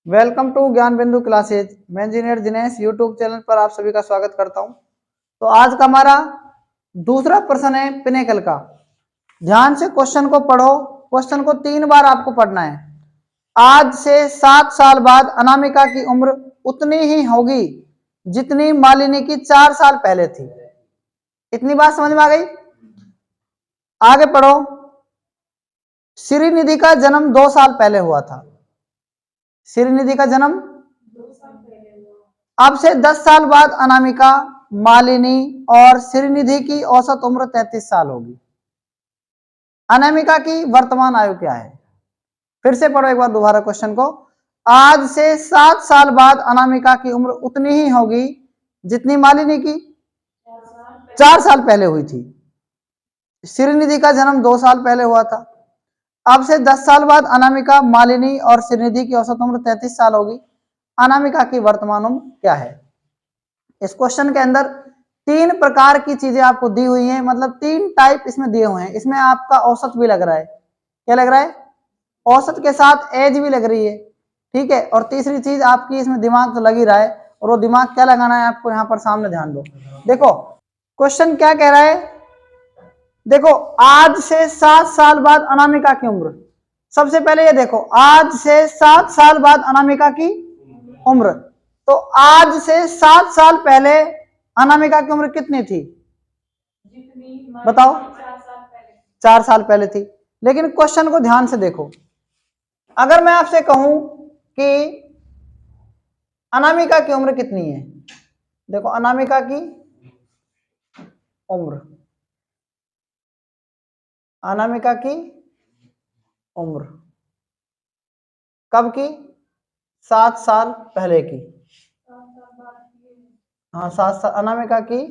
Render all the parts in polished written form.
Welcome to ज्ञान बिंदु classes. मैं इंजीनियर दिनेश यूट्यूब चैनल पर आप सभी का स्वागत करता हूं। तो आज का हमारा दूसरा प्रश्न है पिनेकल का। ध्यान से क्वेश्चन को पढ़ो। क्वेश्चन को 3 बार आपको पढ़ना है। आज से 7 साल बाद अनामिका की उम्र उतनी ही होगी जितनी मालिनी की 4 साल पहले थी। इतनी बात समझ में आ गई? आगे पढ़ो। श्रीनिधि का जन्म 2 साल पहले हुआ था। श्रीनिधि का जन्म अब से 10 साल बाद अनामिका, मालिनी और श्रीनिधि की औसत उम्र 33 साल होगी। अनामिका की वर्तमान आयु क्या है? फिर से पढ़ो एक बार दोबारा क्वेश्चन को। आज से 7 साल बाद अनामिका की उम्र उतनी ही होगी जितनी मालिनी की 4 साल पहले हुई थी। श्रीनिधि का जन्म 2 साल पहले हुआ था। अब से 10 साल बाद अनामिका, मालिनी और श्रीनिधि की औसत उम्र 33 साल होगी। अनामिका की वर्तमान उम्र क्या है? इस क्वेश्चन के अंदर 3 प्रकार की चीजें आपको दी हुई हैं, मतलब 3 टाइप इसमें दिए हुए हैं। इसमें आपका औसत भी लग रहा है। क्या लग रहा है? औसत के साथ एज भी लग रही है, ठीक है। और तीसरी चीज आपकी इसमें दिमाग तो लग ही रहा है, और वो दिमाग क्या लगाना है आपको यहाँ पर सामने ध्यान दो। देखो क्वेश्चन क्या कह रहा है। देखो आज से 7 साल बाद अनामिका की उम्र। सबसे पहले ये देखो, आज से 7 साल बाद अनामिका की उम्र। तो आज से 7 साल पहले अनामिका की उम्र कितनी थी? बताओ। 4 साल पहले थी। लेकिन क्वेश्चन को ध्यान से देखो। अगर मैं आपसे कहूं कि अनामिका की उम्र कितनी है, देखो अनामिका की उम्र, अनामिका की उम्र कब की? 7 साल पहले की। हाँ 7 साल अनामिका की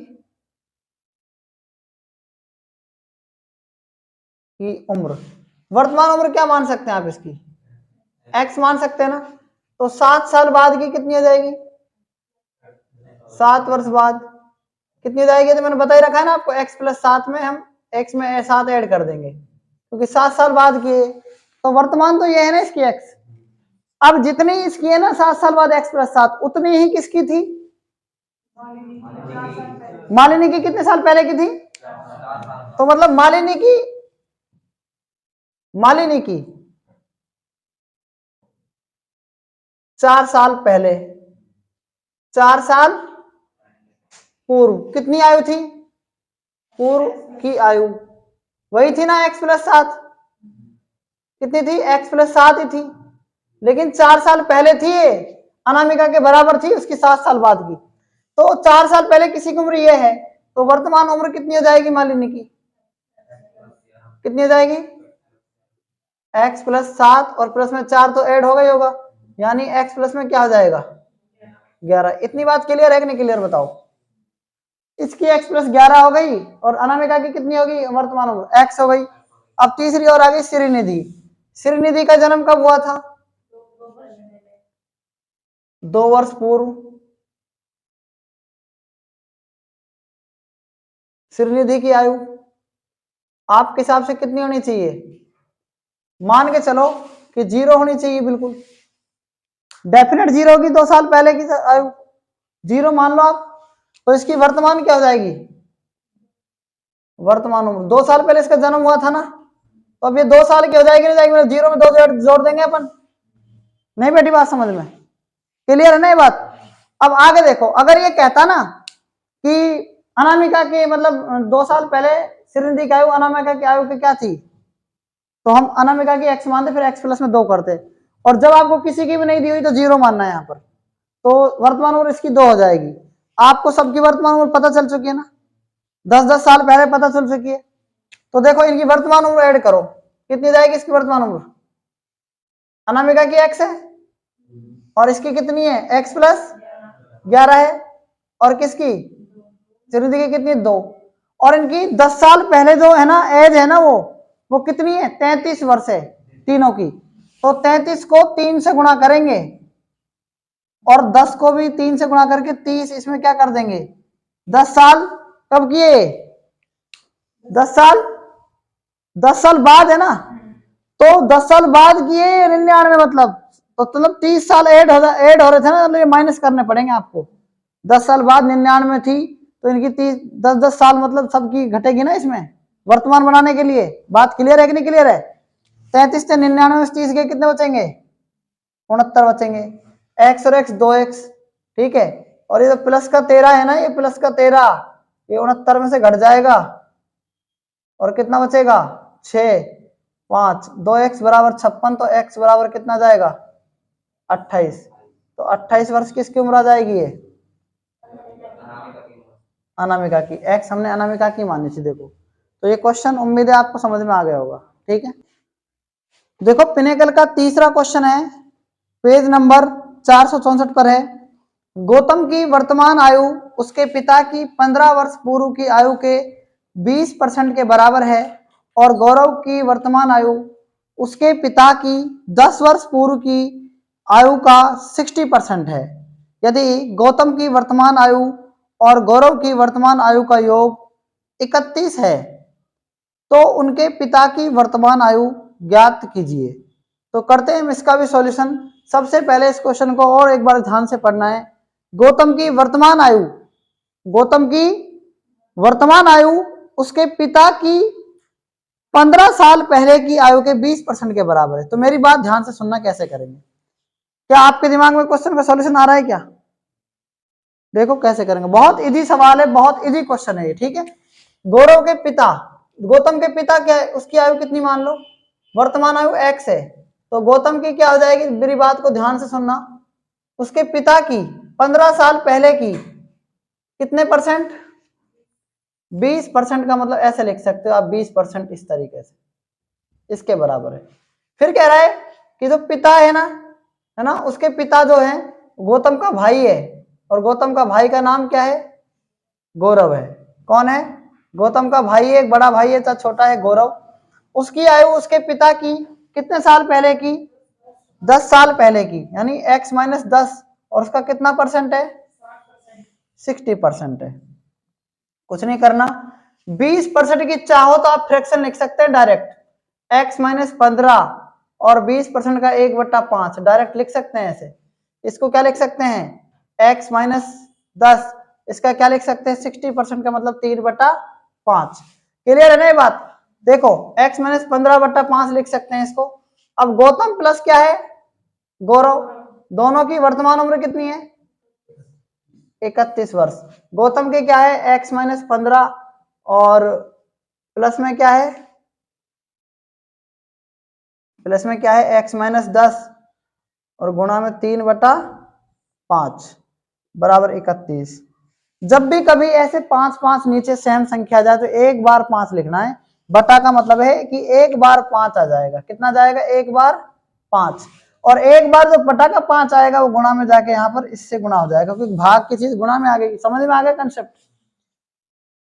उम्र। वर्तमान उम्र क्या मान सकते हैं आप इसकी? एक्स मान सकते हैं ना। तो 7 साल बाद की कितनी हो जाएगी? 7 वर्ष बाद कितनी हो जाएगी? तो मैंने बता ही रखा है ना आपको, एक्स प्लस 7 में हम एक्स में 7 ऐड कर देंगे, क्योंकि 7 साल बाद की है। तो वर्तमान तो ये है ना इसकी एक्स। अब जितनी इसकी है ना 7 साल बाद एक्स प्लस 7, उतनी ही किसकी थी? मालिनी की कितने साल पहले की थी? तो मतलब मालिनी की 4 साल पहले, 4 साल पूर्व कितनी आयु थी? पूर्व की आयु वही थी ना, एक्स प्लस 7। कितनी थी? एक्स प्लस 7 ही थी। लेकिन 4 साल पहले थी ये, अनामिका के बराबर थी उसकी 7 साल बाद की। तो 4 साल पहले किसी की उम्र ये है, तो वर्तमान उम्र कितनी हो जाएगी मालिनी की? कितनी हो जाएगी? एक्स प्लस 7 और प्लस में 4 तो ऐड होगा ही होगा, यानी एक्स प्लस में क्या हो जाएगा? 11। इतनी बात क्लियर है कि नहीं क्लियर बताओ? इसकी एक्स प्लस 11 हो गई, और अनामिका की कितनी होगी वर्तमान उम्र? एक्स हो गई। अब तीसरी और आ गई श्रीनिधि। श्रीनिधि का जन्म कब हुआ था? 2 वर्ष पूर्व। श्रीनिधि की आयु आपके हिसाब से कितनी होनी चाहिए? मान के चलो कि 0 होनी चाहिए, बिल्कुल डेफिनेट 0 होगी। 2 साल पहले की आयु 0 मान लो आप। तो इसकी वर्तमान क्या हो जाएगी? वर्तमान उम्र 2 साल पहले इसका जन्म हुआ था ना, तो अब ये 2 साल की हो जाएगी नहीं जाएगी? 0 में 2 जोड़ देंगे अपन। नहीं बेटी बात समझ में क्लियर है ना ये बात? अब आगे देखो, अगर ये कहता ना कि अनामिका की मतलब 2 साल पहले श्रीनिधि की आयु अनामिका की आयु की क्या थी, तो हम अनामिका की एक्स मानते, फिर एक्स प्लस में 2 करते। और जब आपको किसी की भी नहीं दी हुई तो 0 मानना है यहाँ पर। तो वर्तमान उम्र इसकी 2 हो जाएगी। आपको सबकी वर्तमान उम्र पता चल चुकी है ना, 10-10 साल पहले पता चल चुकी है। तो देखो इनकी वर्तमान उम्र ऐड करो, कितनी जाएगी इसकी वर्तमान उम्र? अनामिका की एक्स है और इसकी कितनी है? एक्स प्लस 11 है। और किसकी? श्रीनिधि की कितनी? 2। और इनकी 10 साल पहले जो है ना एज है ना, वो कितनी है? 33 वर्ष है तीनों की। तो 33 को 3 से गुणा करेंगे, और 10 को भी 3 से गुणा करके 30 इसमें क्या कर देंगे? 10 साल कब किए? 10 साल 10 साल बाद है ना, तो 10 साल बाद किए 99 मतलब, तो मतलब 30 साल ऐड हो रहे थे ना, मतलब ये माइनस करने पड़ेंगे आपको। 10 साल बाद 99 थी तो इनकी 10-10 साल मतलब सबकी घटेगी ना इसमें, वर्तमान बनाने के लिए। बात क्लियर है कि नहीं क्लियर है? 33 से 99 से 30 गए, कितने बचेंगे? 69 बचेंगे। एक्स और एक्स 2x, ठीक है। और ये तो प्लस का 13 है ना, ये प्लस का 13, ये 69 में से घट जाएगा और कितना बचेगा? 6, 5, 2x बराबर 56, तो x बराबर कितना जाएगा? 28। तो 28 वर्ष किसकी उम्र आ जाएगी? ये अनामिका की। x हमने अनामिका की मानी थी। देखो तो ये क्वेश्चन उम्मीद है आपको समझ में आ गया होगा, ठीक है। देखो पिनेकल का तीसरा क्वेश्चन है, पेज नंबर 464 पर है। गौतम की वर्तमान आयु उसके पिता की 15 वर्ष पूर्व की आयु के 20% के बराबर है और गौरव की वर्तमान आयु उसके पिता की 10 वर्ष पूर्व की आयु का 60% है। यदि गौतम की वर्तमान आयु और गौरव की वर्तमान आयु का योग 31 है तो उनके पिता की वर्तमान आयु ज्ञात कीजिए। तो करते हैं इसका भी सॉल्यूशन। सबसे पहले इस क्वेश्चन को और एक बार ध्यान से पढ़ना है। गौतम की वर्तमान आयु, गौतम की वर्तमान आयु उसके पिता की 15 साल पहले की आयु के 20% के बराबर है। तो मेरी बात ध्यान से सुनना, कैसे करेंगे? क्या आपके दिमाग में क्वेश्चन का सॉल्यूशन आ रहा है क्या? देखो कैसे करेंगे, बहुत इजी सवाल है, बहुत इजी क्वेश्चन है ये, ठीक है। गौरव के पिता, गौतम के पिता क्या है, उसकी आयु कितनी मान लो? वर्तमान आयु x है, तो गौतम की क्या हो जाएगी? मेरी बात को ध्यान से सुनना। उसके पिता की 15 साल पहले की कितने परसेंट? 20% का मतलब ऐसे लिख सकते हो आप, 20% इस तरीके से, इसके बराबर है। फिर कह रहा है कि जो पिता है ना, उसके पिता जो है गौतम का भाई है, और गौतम का भाई का नाम क्या है? गौरव है। कौन है? गौतम का भाई है, एक बड़ा भाई है चाहे छोटा है, गौरव। उसकी आयु उसके पिता की कितने साल पहले की? 10 साल पहले की, यानी x माइनस 10, और उसका कितना परसेंट है? 60% है। कुछ नहीं करना, 20% की चाहो तो आप फ्रैक्शन लिख सकते हैं डायरेक्ट, x माइनस 15 और 20% का 1/5 डायरेक्ट लिख सकते हैं ऐसे। इसको क्या लिख सकते हैं? x माइनस 10, इसका क्या लिख सकते हैं? 60% का मतलब 3/5। क्लियर है ना ये बात? देखो x माइनस 15/5 लिख सकते हैं इसको। अब गौतम प्लस क्या है? गौरव, दोनों की वर्तमान उम्र कितनी है? 31 वर्ष। गौतम के क्या है? x माइनस 15 और प्लस में क्या है? प्लस में क्या है? x माइनस 10 और गुणा में 3/5 बराबर 31। जब भी कभी ऐसे 5-5 नीचे सेम संख्या जाए तो एक बार 5 लिखना है। बटा का मतलब है कि एक बार 5 आ जाएगा। कितना जाएगा? एक बार 5। और एक बार जो बटा का 5 आएगा वो गुणा में जाके यहाँ पर इससे गुणा हो जाएगा, क्योंकि भाग की चीज गुणा में आ गई। समझ में आ गया कंसेप्ट?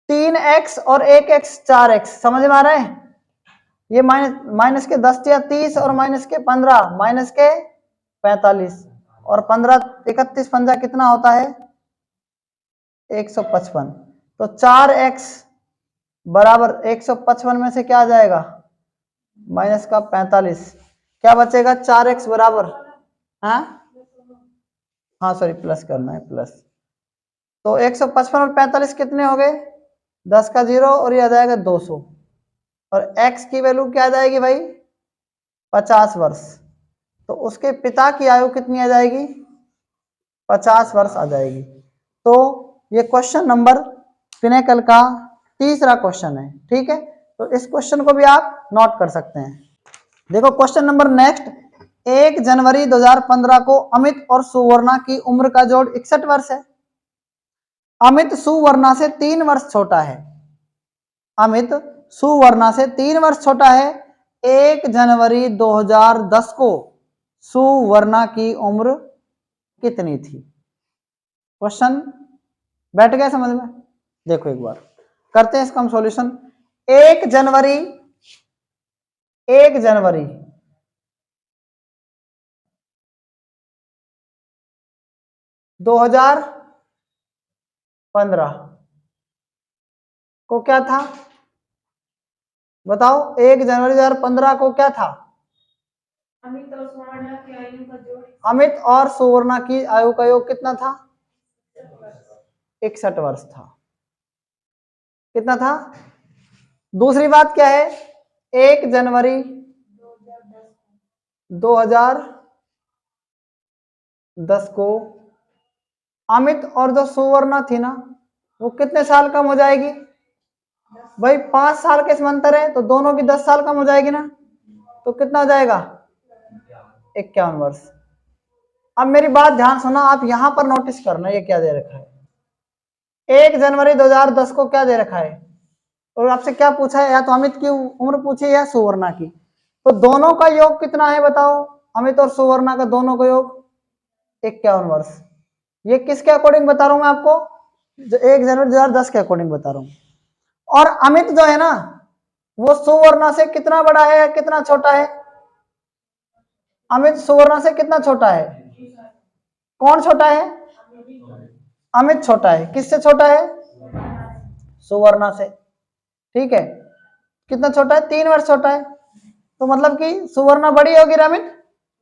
3x और 1x 4x, समझ में आ रहा है? ये माइनस के 10 या 30 और माइनस के 15, माइनस के 45 और 15 31 पंजा कितना होता है? 155। तो 4x बराबर 155 में से क्या आ जाएगा? माइनस का 45, क्या बचेगा? 4x बराबर, हाँ सॉरी प्लस करना है, प्लस। तो 155 और 45 कितने हो गए? 10 का 0 और ये आ जाएगा 200। और x की वैल्यू क्या आ जाएगी भाई? 50 वर्ष। तो उसके पिता की आयु कितनी आ जाएगी? 50 वर्ष आ जाएगी। तो ये क्वेश्चन नंबर पिनेकल का तीसरा क्वेश्चन है, ठीक है। तो इस क्वेश्चन को भी आप नोट कर सकते हैं। देखो क्वेश्चन नंबर नेक्स्ट, 1 जनवरी 2015 को अमित और सुवर्णा की उम्र का जोड़ 61 वर्ष है। अमित सुवर्णा से 3 वर्ष छोटा है। अमित सुवर्णा से 3 वर्ष छोटा है। 1 जनवरी 2010 को सुवर्णा की उम्र कितनी थी? क्वेश्चन बैठ गया समझ में? देखो एक बार करते हैं इसका हम सॉल्यूशन। 1 जनवरी 2015 को क्या था? बताओ, 1 जनवरी 2015 को क्या था? अमित और सुवर्णा की आयु का योग कितना था? 61 वर्ष था। कितना था? दूसरी बात क्या है, 1 जनवरी 2010 को अमित और जो सुवर्णा थी ना, वो कितने साल कम हो जाएगी? भाई 5 साल के इसमें अंतर है, तो दोनों की 10 साल कम हो जाएगी ना, तो कितना हो जाएगा? 51 वर्ष। अब मेरी बात ध्यान सुना, आप यहां पर नोटिस करना ये क्या दे रखा है। 1 जनवरी 2010 को क्या दे रखा है, और आपसे क्या पूछा है, या तो अमित की उम्र पूछी है या सुवर्णा की। तो दोनों का योग कितना है बताओ? अमित और सुवर्णा का दोनों का योग 51 वर्ष। ये किसके अकॉर्डिंग बता रहा हूं मैं आपको? जो 1 जनवरी 2010 के अकॉर्डिंग बता रहा हूं। और अमित जो है ना, वो सुवर्णा से कितना बड़ा है या कितना छोटा है? अमित सुवर्णा से कितना छोटा है? कौन छोटा है? अमित छोटा है। किससे छोटा है? सुवर्णा से। ठीक है, कितना छोटा है? 3 वर्ष छोटा है। तो मतलब कि सुवर्णा बड़ी होगी, अमित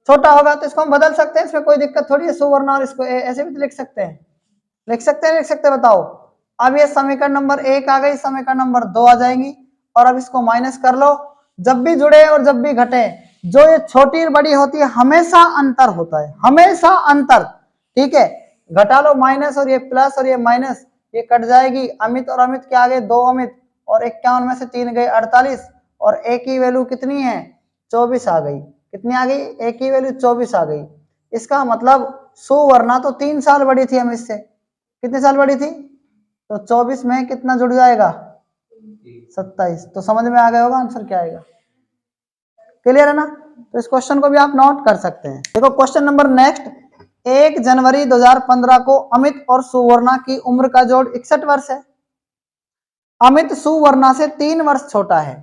छोटा होगा, तो इसको हम बदल सकते हैं, इसमें कोई दिक्कत थोड़ी है। सुवर्णा और इसको ऐसे भी लिख सकते हैं, लिख सकते हैं, लिख सकते हैं, बताओ। अब ये समीकरण नंबर 1 आ गई, समीकरण नंबर 2 आ जाएंगी, और अब इसको माइनस कर लो। जब भी जुड़े और जब भी घटे, जो ये छोटी और बड़ी होती है, हमेशा अंतर होता है, हमेशा अंतर। ठीक है, घटा लो माइनस, और ये प्लस और ये माइनस, ये कट जाएगी। अमित और अमित के आगे 2 अमित, और 51 में से 3 गए 48, और ए की वैल्यू कितनी है? 24 आ गई। कितनी आ गई? ए की वैल्यू 24 आ गई। इसका मतलब सुवर्णा तो 3 साल बड़ी थी अमित से। कितने साल बड़ी थी? तो 24 में कितना जुड़ जाएगा? 27। तो समझ में आ गया होगा आंसर क्या आएगा। क्लियर है ना? तो इस क्वेश्चन को भी आप नोट कर सकते हैं। देखो क्वेश्चन नंबर नेक्स्ट, 1 जनवरी 2015 को अमित और सुवर्णा की उम्र का जोड़ 61 वर्ष है। अमित सुवर्णा से 3 वर्ष छोटा है।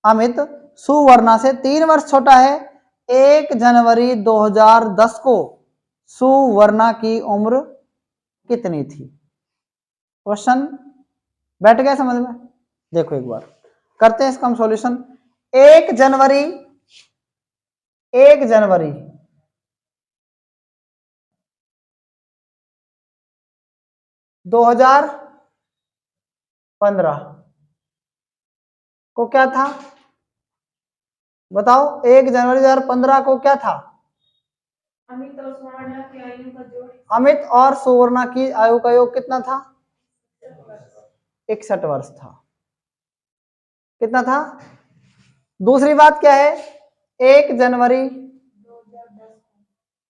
अमित सुवर्णा से 3 वर्ष छोटा है। 1 जनवरी 2010 को सुवर्णा की उम्र कितनी थी? क्वेश्चन बैठ गया समझ में? देखो एक बार करते हैं इसका हम सॉल्यूशन। 1 जनवरी 2015 को क्या था बताओ? 1 जनवरी 2015 को क्या था? अमित और सुवर्णा की आयु का योग कितना था? 61 वर्ष था। कितना था? दूसरी बात क्या है, 1 जनवरी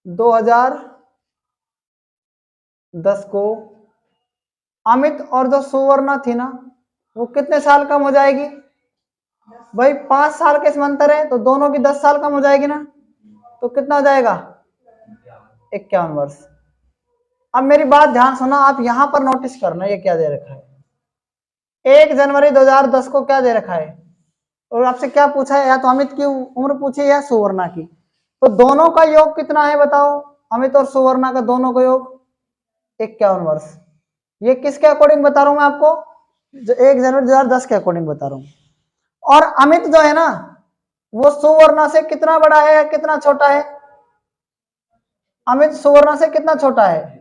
2010 को अमित और जो सुवर्णा थी ना, वो कितने साल कम हो जाएगी? भाई 5 साल के इसमें अंतर है, तो दोनों की 10 साल कम हो जाएगी ना, तो कितना हो जाएगा? 51 वर्ष। अब मेरी बात ध्यान सुना, आप यहां पर नोटिस करना ये क्या दे रखा है। 1 जनवरी 2010 को क्या दे रखा है, और आपसे क्या पूछा है, या तो अमित की उम्र पूछी है या सुवर्णा की। तो दोनों का योग कितना है बताओ? अमित और सुवर्णा का दोनों का योग 51 वर्ष। ये किसके अकॉर्डिंग बता रहा हूं मैं आपको? जो 1 जनवरी 2010 के अकॉर्डिंग बता रहा हूं। और अमित जो है ना, वो सुवर्णा से कितना बड़ा है या कितना छोटा है? अमित सुवर्णा से कितना छोटा है?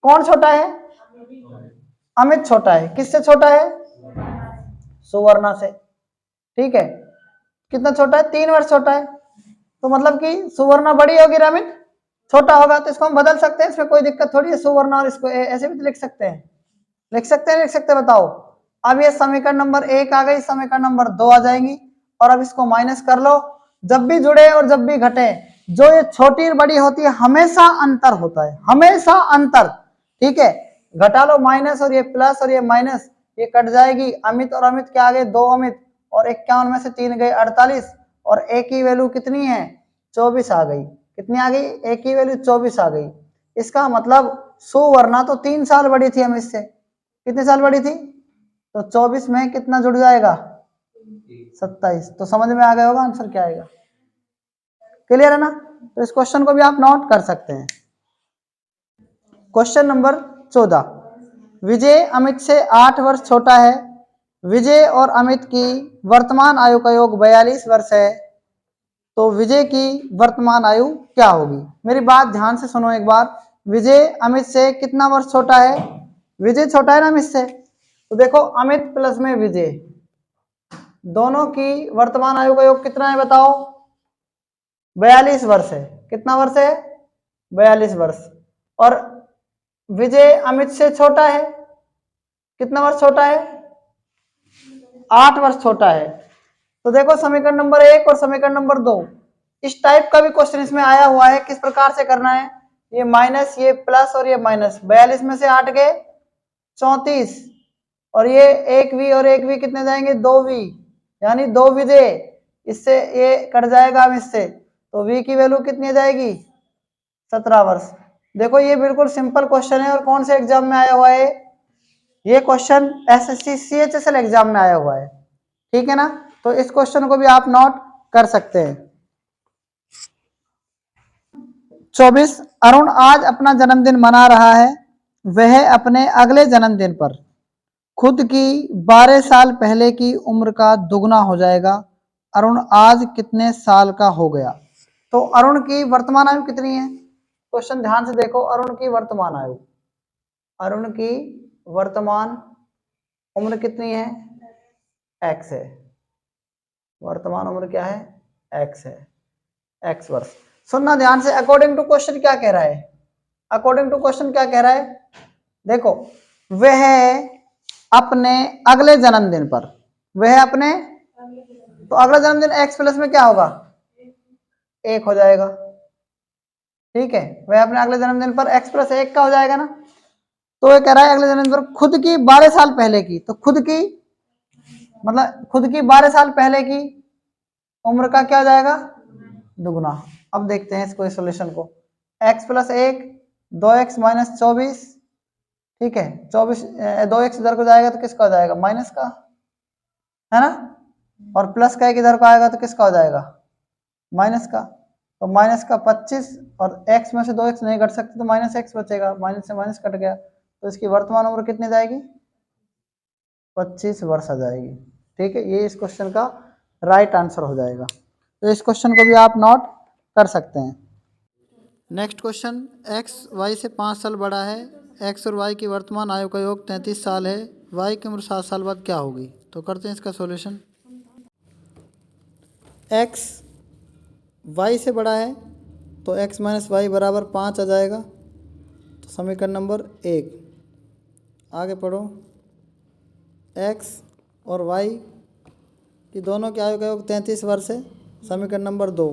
कौन छोटा है? अमित छोटा है। किससे छोटा है? सुवर्णा से। ठीक है, कितना छोटा है? 3 वर्ष छोटा है। तो मतलब कि सुवर्णा बड़ी होगी, अमित छोटा होगा, तो इसको हम बदल सकते हैं, इसमें कोई दिक्कत थोड़ी है। सुवर्णा और इसको ऐसे भी लिख सकते हैं, लिख सकते हैं, लिख सकते हैं, बताओ। अब ये समीकरण नंबर 1 आ गई, समीकरण नंबर 2 आ जाएंगी, और अब इसको माइनस कर लो। जब भी जुड़े और जब भी घटे, जो ये छोटी और बड़ी होती है, हमेशा अंतर होता है, हमेशा अंतर। ठीक है, घटा लो माइनस, और ये प्लस और ये माइनस, ये कट जाएगी। अमित और अमित के आगे 2 अमित, और 51 में से 3 गए 48, और ए की वैल्यू कितनी है? 24 आ गई। कितनी आ गई? ए की वैल्यू 24 आ गई। इसका मतलब सुवर्णा तो 3 साल बड़ी थी अमित से। कितने साल बड़ी थी? तो 24 में कितना जुड़ जाएगा? 27। तो समझ में आ गया होगा आंसर क्या आएगा। क्लियर है ना? तो इस क्वेश्चन को भी आप नोट कर सकते हैं। क्वेश्चन नंबर 14, विजय अमित से 8 वर्ष छोटा है। विजय और अमित की वर्तमान आयु का योग 42 वर्ष है। तो विजय की वर्तमान आयु क्या होगी? मेरी बात ध्यान से सुनो एक बार। विजय अमित से कितना वर्ष छोटा है? विजय छोटा है ना अमित से, तो देखो अमित प्लस में विजय, दोनों की वर्तमान आयु का योग कितना है बताओ? 42 वर्ष है। कितना वर्ष है? 42 वर्ष। और विजय अमित से छोटा है, कितना वर्ष छोटा है? 8 वर्ष छोटा है। तो देखो समीकरण नंबर 1 और समीकरण नंबर 2, इस टाइप का भी क्वेश्चन इसमें आया हुआ है। किस प्रकार से करना है? ये माइनस, ये प्लस और ये माइनस। 42 में से 8 गए 34, और ये एक वी और एक वी कितने जाएंगे? 2 वी, यानी 2 विजय। इससे ये कट जाएगा हम इससे, तो वी की वैल्यू कितनी आ जाएगी? 17 वर्ष। देखो ये बिल्कुल सिंपल क्वेश्चन है, और कौन से एग्जाम में आया हुआ है? ये क्वेश्चन एसएससी सीएचएसएल एग्जाम में आया हुआ है, ठीक है ना? तो इस क्वेश्चन को भी आप नोट कर सकते हैं। 24, अरुण आज अपना जन्मदिन मना रहा है। वह अपने अगले जन्मदिन पर खुद की 12 साल पहले की उम्र का दुगना हो जाएगा। अरुण आज कितने साल का हो गया? तो अरुण की वर्तमान आयु कितनी है? क्वेश्चन ध्यान से देखो। अरुण की वर्तमान आयु, अरुण की वर्तमान उम्र कितनी है? एक्स है। वर्तमान उम्र क्या है? एक्स है, एक्स वर्ष। सुनना ध्यान से, अकॉर्डिंग टू क्वेश्चन क्या कह रहा है? अकॉर्डिंग टू क्वेश्चन क्या कह रहा है? देखो, वह अपने अगले जन्मदिन पर, वह अपने, तो अगला जन्मदिन एक्स प्लस में क्या होगा? 1 हो जाएगा, ठीक है। वह अपने अगले जन्मदिन पर एक्स प्लस 1 का हो जाएगा ना। तो ये कह रहा है अगले जन्मदिन पर खुद की 12 साल पहले की, तो खुद की मतलब खुद की 12 साल पहले की उम्र का क्या हो जाएगा? दुगुना। अब देखते हैं इसको, सॉल्यूशन को। x प्लस 1, 2x माइनस 24, ठीक है। 24, 2x इधर को जाएगा तो किसका हो जाएगा? माइनस का, है ना। और प्लस का 1 इधर को आएगा तो किसका हो जाएगा? माइनस का। तो माइनस का 25, और x में से 2x नहीं कट सकते तो माइनस x बचेगा। माइनस से माइनस कट गया, तो इसकी वर्तमान उम्र कितनी जाएगी? 25 वर्ष आ जाएगी, ठीक है। ये इस क्वेश्चन का राइट आंसर हो जाएगा। तो इस क्वेश्चन को भी आप नोट कर सकते हैं। नेक्स्ट क्वेश्चन, x y से 5 साल बड़ा है। x और y की वर्तमान आयु का योग 33 साल है। y की उम्र 7 साल बाद क्या होगी? तो करते हैं इसका सॉल्यूशन। x y से बड़ा है तो x माइनस वाई बराबर 5 आ जाएगा। तो समीकरण नंबर 1, आगे पढ़ो। x और y की दोनों की आयु का योग 33 वर्ष है। समीकरण नंबर 2,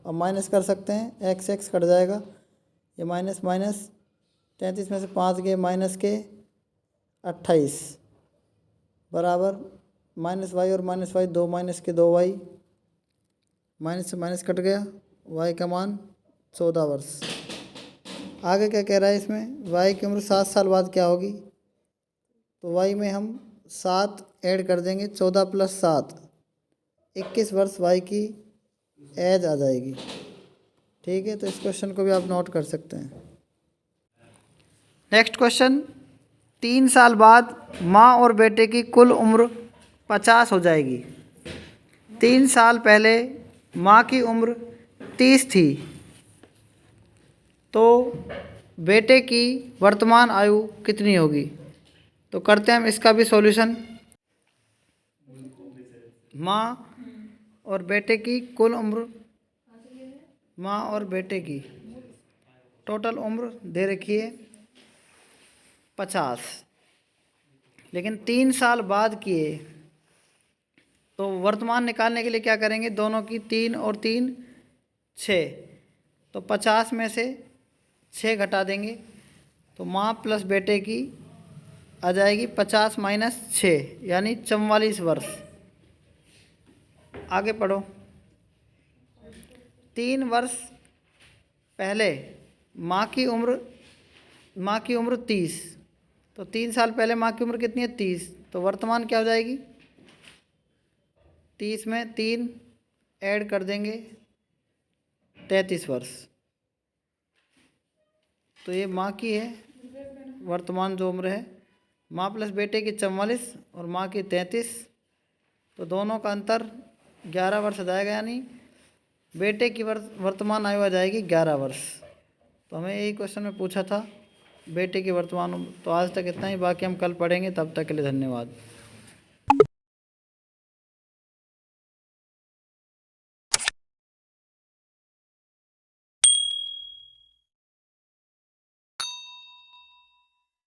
अब माइनस कर सकते हैं, x x कट जाएगा, ये माइनस माइनस, 33 में से 5 गए माइनस के 28 बराबर माइनस वाई और माइनस वाई 2 माइनस के 2 वाई, माइनस से माइनस कट गया, y का मान 14 वर्ष। आगे क्या कह रहा है इसमें? y की उम्र 7 साल बाद क्या होगी? तो y में हम 7 ऐड कर देंगे, 14 प्लस 7, 21 वर्ष y की एज आ जाएगी, ठीक है। तो इस क्वेश्चन को भी आप नोट कर सकते हैं। नेक्स्ट क्वेश्चन, 3 साल बाद माँ और बेटे की कुल उम्र 50 हो जाएगी। 3 साल पहले माँ की उम्र 30 थी, तो बेटे की वर्तमान आयु कितनी होगी? तो करते हैं हम इसका भी सॉल्यूशन। माँ और बेटे की कुल उम्र, माँ और बेटे की टोटल उम्र दे रखी है 50, लेकिन 3 साल बाद किए, तो वर्तमान निकालने के लिए क्या करेंगे? दोनों की 3 और 3 6, तो 50 में से 6 घटा देंगे, तो माँ प्लस बेटे की आ जाएगी 50 माइनस 6, यानी 44 वर्ष। आगे पढ़ो। 3 वर्ष पहले माँ की उम्र 30, तो 3 साल पहले माँ की उम्र कितनी है? 30, तो वर्तमान क्या हो जाएगी? 30 में 3 ऐड कर देंगे, 33 वर्ष। तो ये माँ की है वर्तमान जो उम्र है, माँ प्लस बेटे की 44 और माँ की 33, तो दोनों का अंतर 11 वर्ष आ जाएगा, यानी बेटे की वर्तमान आयु आ जाएगी 11 वर्ष। तो हमें यही क्वेश्चन में पूछा था बेटे की वर्तमान। तो आज तक इतना ही, बाकी हम कल पढ़ेंगे। तब तक के लिए धन्यवाद।